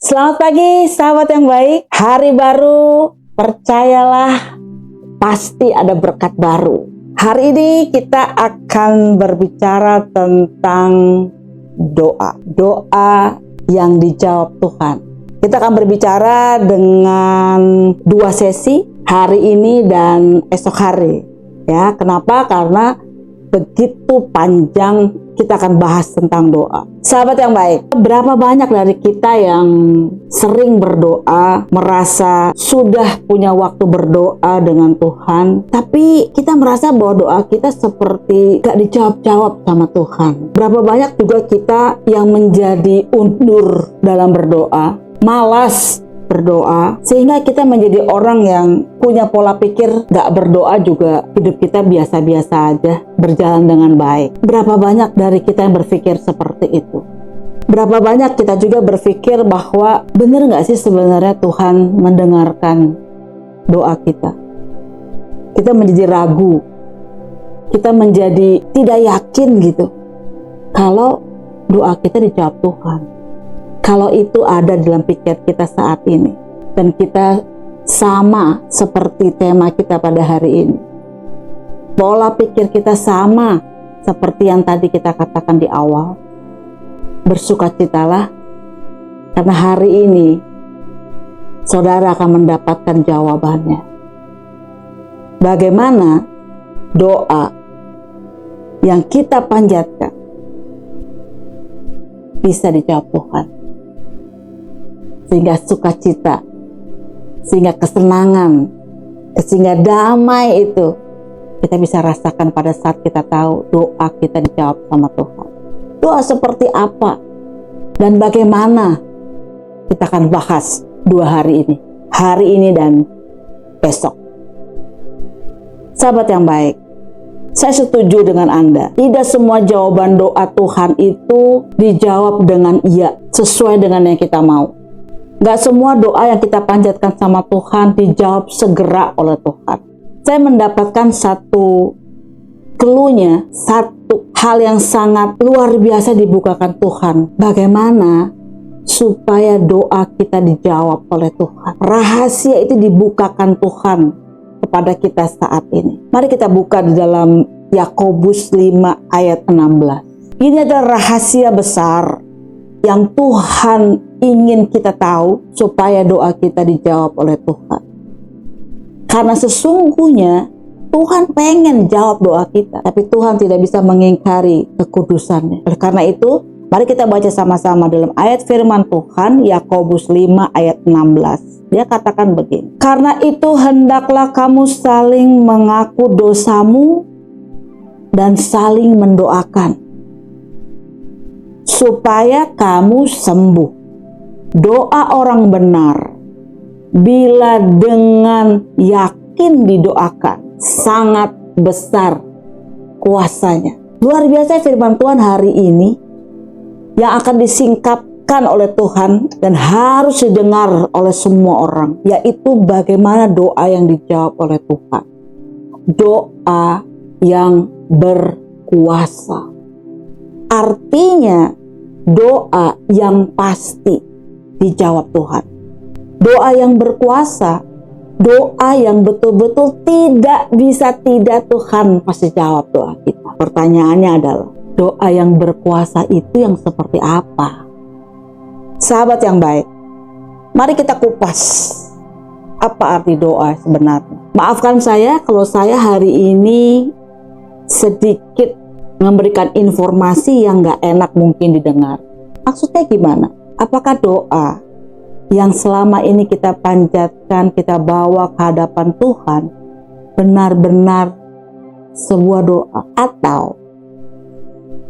Selamat pagi sahabat yang baik. Hari baru, percayalah pasti ada berkat baru. Hari ini kita akan berbicara tentang doa. Doa yang dijawab Tuhan. Kita akan berbicara dengan dua sesi, hari ini dan esok hari. Ya, kenapa? Karena begitu panjang kita akan bahas tentang doa. Sahabat yang baik, berapa banyak dari kita yang sering berdoa, merasa sudah punya waktu berdoa dengan Tuhan, tapi kita merasa bahwa doa kita seperti gak dijawab-jawab sama Tuhan. Berapa banyak juga kita yang menjadi undur dalam berdoa, malas berdoa, sehingga kita menjadi orang yang punya pola pikir gak berdoa juga hidup kita biasa-biasa aja, berjalan dengan baik. Berapa banyak dari kita yang berpikir seperti itu? Berapa banyak kita juga berpikir bahwa benar gak sih sebenarnya Tuhan mendengarkan doa kita? Kita menjadi ragu, kita menjadi tidak yakin gitu kalau doa kita dijawab Tuhan. Kalau itu ada dalam pikir kita saat ini, dan kita sama seperti tema kita pada hari ini, pola pikir kita sama seperti yang tadi kita katakan di awal, bersukacitalah karena hari ini saudara akan mendapatkan jawabannya. Bagaimana doa yang kita panjatkan bisa dijawab Tuhan, sehingga sukacita, sehingga kesenangan, sehingga damai itu kita bisa rasakan pada saat kita tahu doa kita dijawab sama Tuhan. Doa seperti apa dan bagaimana kita akan bahas 2 hari ini dan besok. Sahabat yang baik, saya setuju dengan Anda. Tidak semua jawaban doa Tuhan itu dijawab dengan iya, sesuai dengan yang kita mau. Gak semua doa yang kita panjatkan sama Tuhan dijawab segera oleh Tuhan. Saya mendapatkan satu clue-nya, satu hal yang sangat luar biasa dibukakan Tuhan. Bagaimana supaya doa kita dijawab oleh Tuhan. Rahasia itu dibukakan Tuhan kepada kita saat ini. Mari kita buka di dalam Yakobus 5 ayat 16. Ini adalah rahasia besar yang Tuhan ingin kita tahu supaya doa kita dijawab oleh Tuhan. Karena sesungguhnya Tuhan pengen jawab doa kita, tapi Tuhan tidak bisa mengingkari kekudusannya. Oleh karena itu, mari kita baca sama-sama dalam ayat firman Tuhan, Yakobus 5 ayat 16. Dia katakan begini, karena itu hendaklah kamu saling mengaku dosamu dan saling mendoakan, supaya kamu sembuh. Doa orang benar, bila dengan yakin didoakan, sangat besar kuasanya. Luar biasa firman Tuhan hari ini yang akan disingkapkan oleh Tuhan dan harus didengar oleh semua orang, yaitu bagaimana doa yang dijawab oleh Tuhan. Doa yang berkuasa. Artinya doa yang pasti dijawab Tuhan. Doa yang berkuasa, doa yang betul-betul tidak bisa tidak, Tuhan pasti jawab doa kita. Pertanyaannya adalah, doa yang berkuasa itu yang seperti apa? Sahabat yang baik, mari kita kupas apa arti doa sebenarnya. Maafkan saya kalau saya hari ini sedikit memberikan informasi yang gak enak mungkin didengar. Maksudnya gimana? Apakah doa yang selama ini kita panjatkan, kita bawa ke hadapan Tuhan benar-benar sebuah doa, atau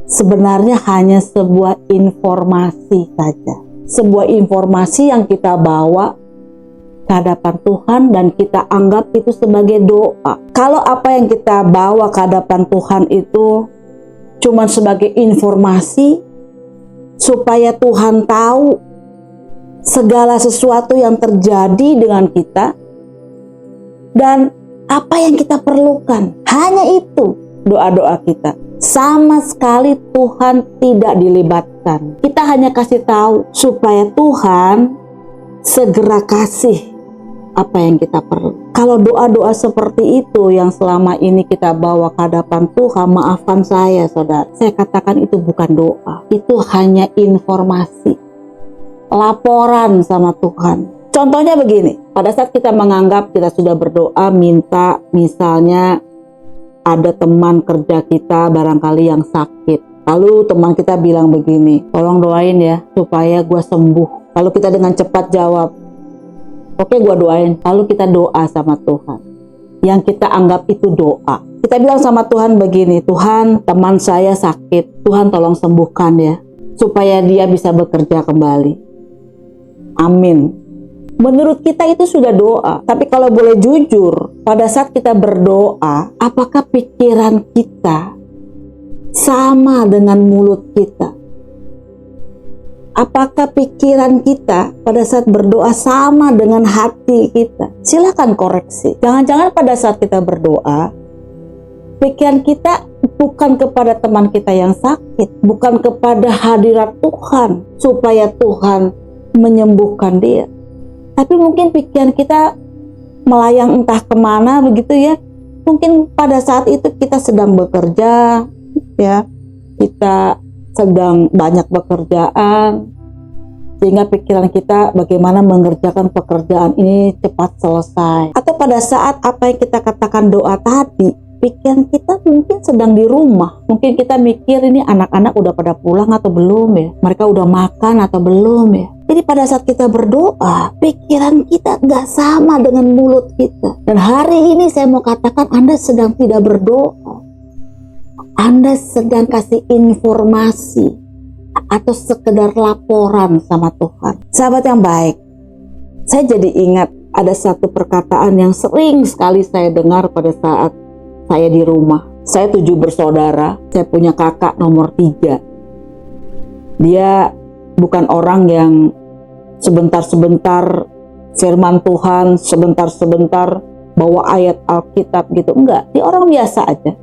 sebenarnya hanya sebuah informasi saja? Sebuah informasi yang kita bawa ke hadapan Tuhan dan kita anggap itu sebagai doa. Kalau apa yang kita bawa ke hadapan Tuhan itu cuma sebagai informasi supaya Tuhan tahu segala sesuatu yang terjadi dengan kita dan apa yang kita perlukan, hanya itu doa-doa kita. Sama sekali Tuhan tidak dilibatkan. Kita hanya kasih tahu supaya Tuhan segera kasih apa yang kita perlu. Kalau doa-doa seperti itu yang selama ini kita bawa ke hadapan Tuhan, maafkan saya saudara, saya katakan itu bukan doa, itu hanya informasi, laporan sama Tuhan. Contohnya begini, pada saat kita menganggap kita sudah berdoa, minta misalnya ada teman kerja kita barangkali yang sakit, lalu teman kita bilang begini, tolong doain ya supaya gue sembuh. Lalu kita dengan cepat jawab, oke, gue doain. Lalu kita doa sama Tuhan yang kita anggap itu doa. Kita bilang sama Tuhan begini, Tuhan, teman saya sakit, Tuhan tolong sembuhkan ya supaya dia bisa bekerja kembali. Amin. Menurut kita itu sudah doa. Tapi kalau boleh jujur, pada saat kita berdoa, apakah pikiran kita sama dengan mulut kita? Apakah pikiran kita pada saat berdoa sama dengan hati kita? Silakan koreksi. Jangan-jangan pada saat kita berdoa, pikiran kita bukan kepada teman kita yang sakit, bukan kepada hadirat Tuhan, supaya Tuhan menyembuhkan dia. Tapi mungkin pikiran kita melayang entah kemana begitu ya. Mungkin pada saat itu kita sedang bekerja, ya, kita sedang banyak pekerjaan, sehingga pikiran kita bagaimana mengerjakan pekerjaan ini cepat selesai. Atau pada saat apa yang kita katakan doa tadi, pikiran kita mungkin sedang di rumah. Mungkin kita mikir ini anak-anak udah pada pulang atau belum ya, mereka udah makan atau belum ya. Jadi pada saat kita berdoa, pikiran kita gak sama dengan mulut kita. Dan hari ini saya mau katakan Anda sedang tidak berdoa. Anda sedang kasih informasi atau sekedar laporan sama Tuhan. Sahabat yang baik, saya jadi ingat ada satu perkataan yang sering sekali saya dengar pada saat saya di rumah. Saya 7 bersaudara, saya punya kakak nomor 3. Dia bukan orang yang sebentar-sebentar firman Tuhan, sebentar-sebentar bawa ayat Alkitab gitu. Enggak, dia orang biasa aja.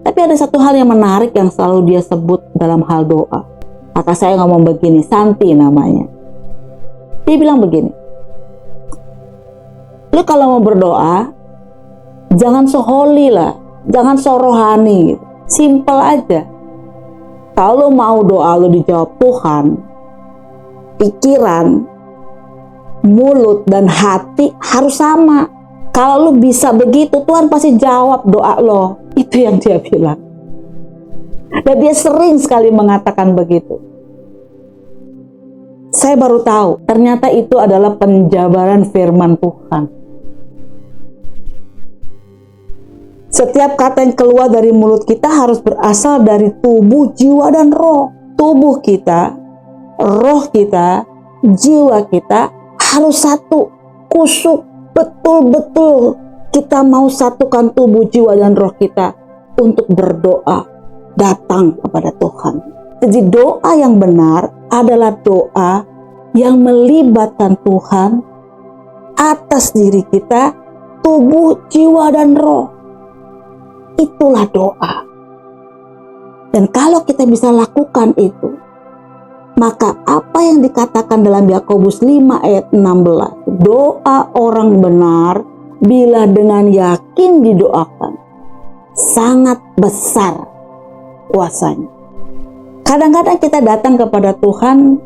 Tapi ada satu hal yang menarik yang selalu dia sebut dalam hal doa. Kakak saya ngomong begini, Santi namanya. Dia bilang begini, lu kalau mau berdoa, jangan so holy lah, jangan so rohani gitu. Simple aja. Kalau mau doa lu dijawab Tuhan, pikiran, mulut, dan hati harus sama. Kalau lu bisa begitu, Tuhan pasti jawab doa lo. Itu yang dia bilang. Dan dia sering sekali mengatakan begitu. Saya baru tahu, ternyata itu adalah penjabaran firman Tuhan. Setiap kata yang keluar dari mulut kita harus berasal dari tubuh, jiwa, dan roh. Tubuh kita, roh kita, jiwa kita harus satu, kusuk, betul-betul kita mau satukan tubuh, jiwa, dan roh kita untuk berdoa datang kepada Tuhan. Jadi doa yang benar adalah doa yang melibatkan Tuhan atas diri kita, tubuh, jiwa, dan roh. Itulah doa. Dan kalau kita bisa lakukan itu, maka apa yang dikatakan dalam Yakobus 5 ayat 16, doa orang benar bila dengan yakin didoakan sangat besar kuasanya. Kadang-kadang kita datang kepada Tuhan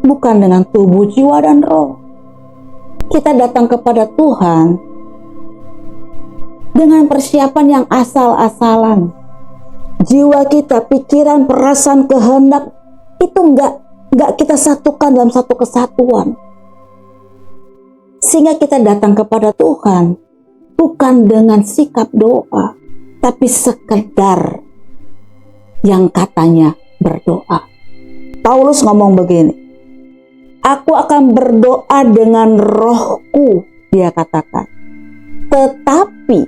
bukan dengan tubuh, jiwa, dan roh. Kita datang kepada Tuhan dengan persiapan yang asal-asalan. Jiwa kita, pikiran, perasaan, kehendak itu enggak kita satukan dalam satu kesatuan. Sehingga kita datang kepada Tuhan bukan dengan sikap doa, tapi sekedar yang katanya berdoa. Paulus ngomong begini, aku akan berdoa dengan rohku, dia katakan. Tetapi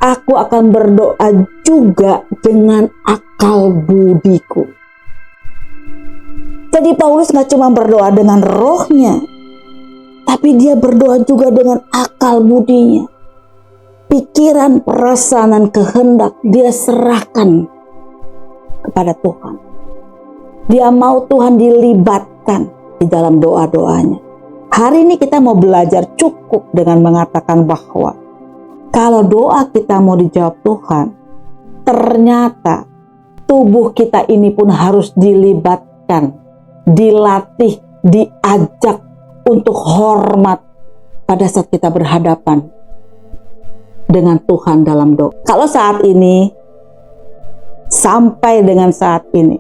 aku akan berdoa juga dengan akal budiku. Jadi Paulus gak cuma berdoa dengan rohnya, tapi dia berdoa juga dengan akal budinya. Pikiran, perasaan, dan kehendak dia serahkan kepada Tuhan. Dia mau Tuhan dilibatkan. di dalam doa-doanya. Hari ini kita mau belajar cukup dengan mengatakan bahwa kalau doa kita mau dijawab Tuhan, ternyata tubuh kita ini pun harus dilibatkan, dilatih, diajak untuk hormat pada saat kita berhadapan dengan Tuhan dalam doa. Kalau saat ini, sampai dengan saat ini,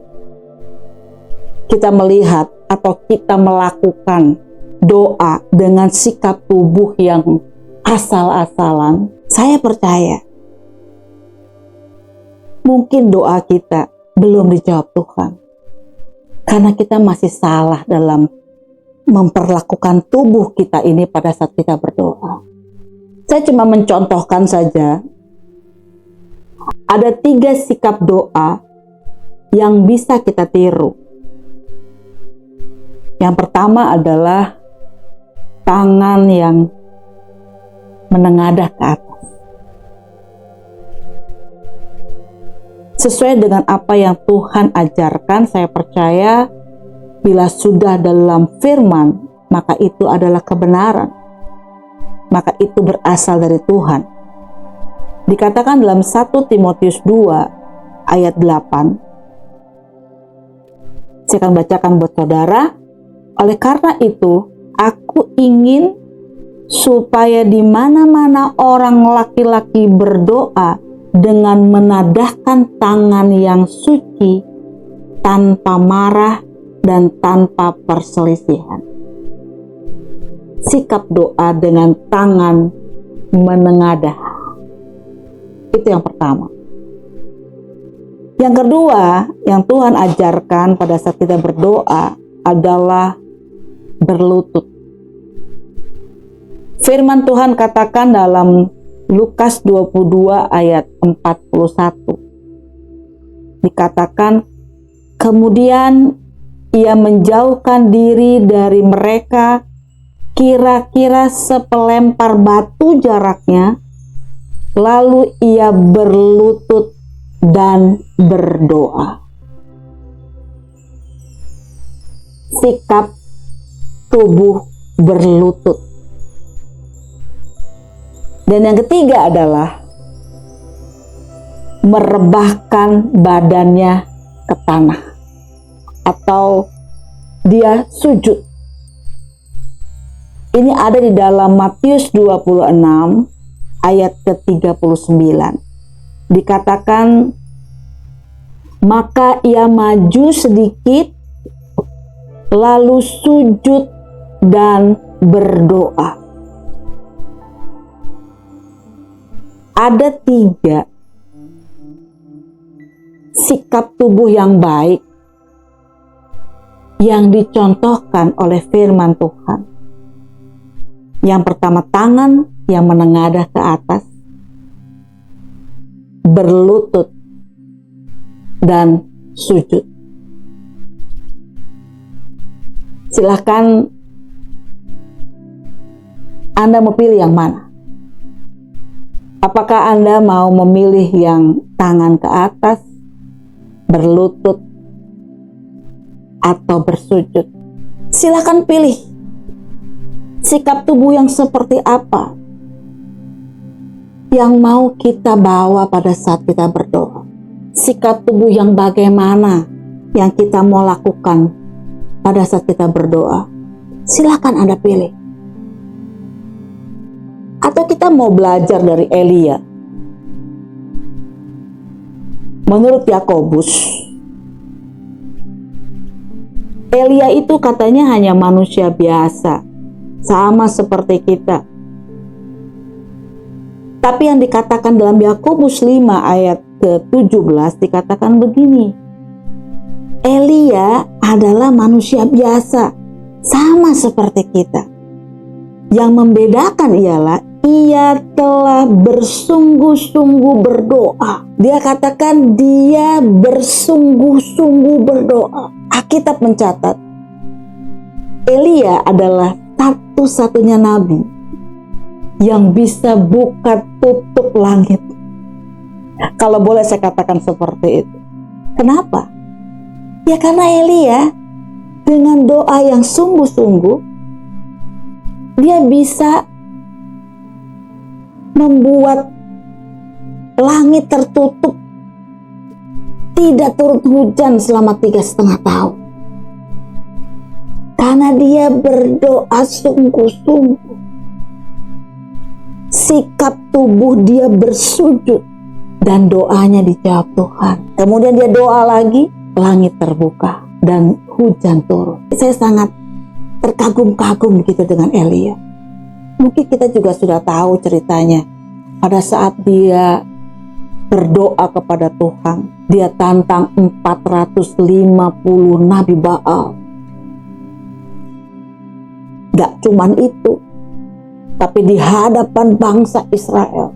kita melihat atau kita melakukan doa dengan sikap tubuh yang asal-asalan, saya percaya mungkin doa kita belum dijawab Tuhan. Karena kita masih salah dalam memperlakukan tubuh kita ini pada saat kita berdoa. Saya cuma mencontohkan saja, ada 3 sikap doa yang bisa kita tiru. Yang pertama adalah tangan yang menengadah ke atas. Sesuai dengan apa yang Tuhan ajarkan, saya percaya bila sudah dalam firman, maka itu adalah kebenaran. Maka itu berasal dari Tuhan. Dikatakan dalam 1 Timotius 2 ayat 8. Saya akan bacakan buat saudara. Oleh karena itu, aku ingin supaya di mana-mana orang laki-laki berdoa dengan menadahkan tangan yang suci, tanpa marah dan tanpa perselisihan. Sikap doa dengan tangan menengadah. Itu yang pertama. Yang kedua, yang Tuhan ajarkan pada saat kita berdoa adalah berlutut. Firman Tuhan katakan dalam Lukas 22 ayat 41. Dikatakan, kemudian ia menjauhkan diri dari mereka kira-kira sepelempar batu jaraknya, lalu ia berlutut dan berdoa. Sikap tubuh berlutut. Dan yang ketiga adalah merebahkan badannya ke tanah atau dia sujud. Ini ada di dalam Matius 26 ayat ke-39. Dikatakan, maka ia maju sedikit lalu sujud dan berdoa. Ada 3 sikap tubuh yang baik yang dicontohkan oleh firman Tuhan. Yang pertama, tangan yang menengadah ke atas, berlutut, dan sujud. Silahkan Anda mau pilih yang mana? Apakah Anda mau memilih yang tangan ke atas, berlutut, atau bersujud? Silahkan pilih. Sikap tubuh yang seperti apa yang mau kita bawa pada saat kita berdoa? Sikap tubuh yang bagaimana yang kita mau lakukan pada saat kita berdoa? Silahkan Anda pilih. Atau kita mau belajar dari Elia. Menurut Yakobus, Elia itu katanya hanya manusia biasa, sama seperti kita. Tapi yang dikatakan dalam Yakobus 5 ayat ke-17 dikatakan begini. Elia adalah manusia biasa, sama seperti kita. Yang membedakan ialah ia telah bersungguh-sungguh berdoa. Dia katakan dia bersungguh-sungguh berdoa. Alkitab mencatat Elia adalah satu-satunya nabi yang bisa buka tutup langit. Kalau boleh saya katakan seperti itu. Kenapa? Ya karena Elia dengan doa yang sungguh-sungguh, dia bisa membuat langit tertutup, tidak turun hujan selama 3,5 tahun. Karena dia berdoa sungguh-sungguh. Sikap tubuh dia bersujud dan doanya dijawab Tuhan. Kemudian dia doa lagi, langit terbuka dan hujan turun. Saya sangat terkagum-kagum gitu dengan Elia. Mungkin kita juga sudah tahu ceritanya. Pada saat dia berdoa kepada Tuhan, dia tantang 450 nabi Baal. Gak cuman itu, tapi di hadapan bangsa Israel,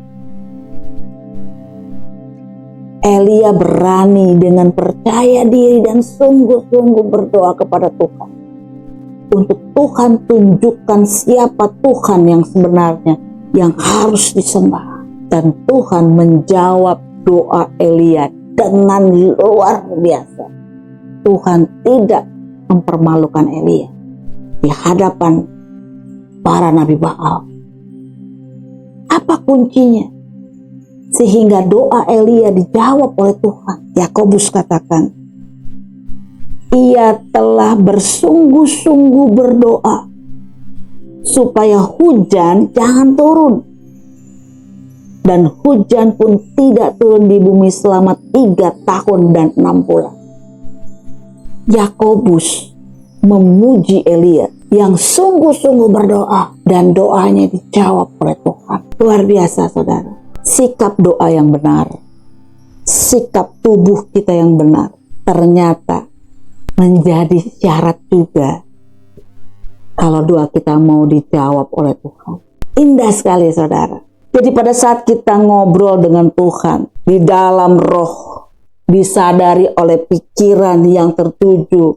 Elia berani dengan percaya diri dan sungguh-sungguh berdoa kepada Tuhan. Untuk Tuhan tunjukkan siapa Tuhan yang sebenarnya yang harus disembah. Dan Tuhan menjawab doa Elia dengan luar biasa. Tuhan tidak mempermalukan Elia di hadapan para nabi Baal. Apa kuncinya? Sehingga doa Elia dijawab oleh Tuhan. Yakobus katakan, ia telah bersungguh-sungguh berdoa supaya hujan jangan turun. Dan hujan pun tidak turun di bumi selama 3 tahun dan 6 bulan. Yakobus memuji Elia yang sungguh-sungguh berdoa dan doanya dijawab oleh Tuhan. Luar biasa saudara. Sikap doa yang benar, sikap tubuh kita yang benar ternyata menjadi syarat juga kalau doa kita mau dijawab oleh Tuhan. Indah sekali saudara. Jadi pada saat kita ngobrol dengan Tuhan di dalam roh, disadari oleh pikiran yang tertuju,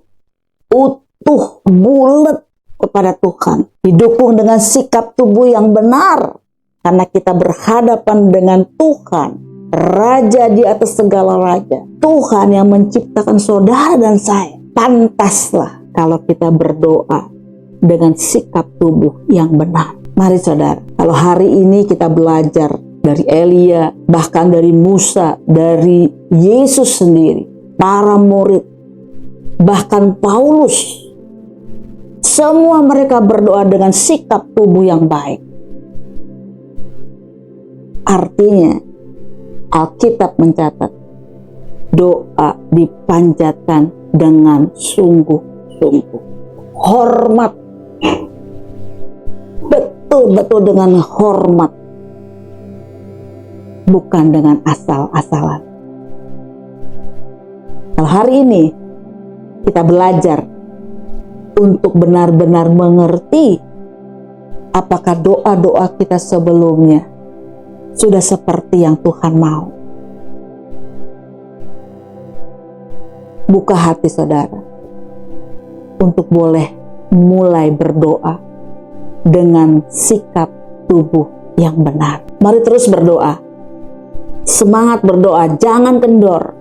utuh, bulat kepada Tuhan, didukung dengan sikap tubuh yang benar, karena kita berhadapan dengan Tuhan, Raja di atas segala raja, Tuhan yang menciptakan saudara dan saya. Pantaslah kalau kita berdoa dengan sikap tubuh yang benar. Mari saudara, kalau hari ini kita belajar dari Elia, bahkan dari Musa, dari Yesus sendiri, para murid, bahkan Paulus, semua mereka berdoa dengan sikap tubuh yang baik. Artinya, Alkitab mencatat, doa dipanjatkan dengan sungguh-sungguh. Hormat, betul-betul dengan hormat, bukan dengan asal-asalan. Kalau hari ini kita belajar untuk benar-benar mengerti apakah doa-doa kita sebelumnya sudah seperti yang Tuhan mau. Buka hati saudara untuk boleh mulai berdoa dengan sikap tubuh yang benar. Mari terus berdoa. Semangat berdoa, jangan kendor.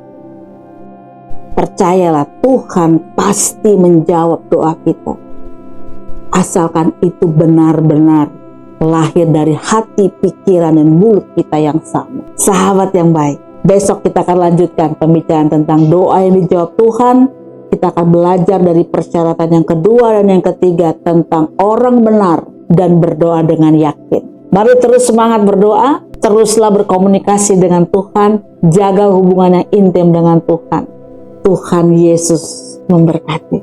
Percayalah Tuhan pasti menjawab doa kita. Asalkan itu benar-benar lahir dari hati, pikiran, dan mulut kita yang sama. Sahabat yang baik, besok kita akan lanjutkan pembicaraan tentang doa yang dijawab Tuhan. Kita akan belajar dari persyaratan yang kedua dan yang ketiga tentang orang benar dan berdoa dengan yakin. Mari terus semangat berdoa, teruslah berkomunikasi dengan Tuhan, jaga hubungan yang intim dengan Tuhan. Tuhan Yesus memberkati.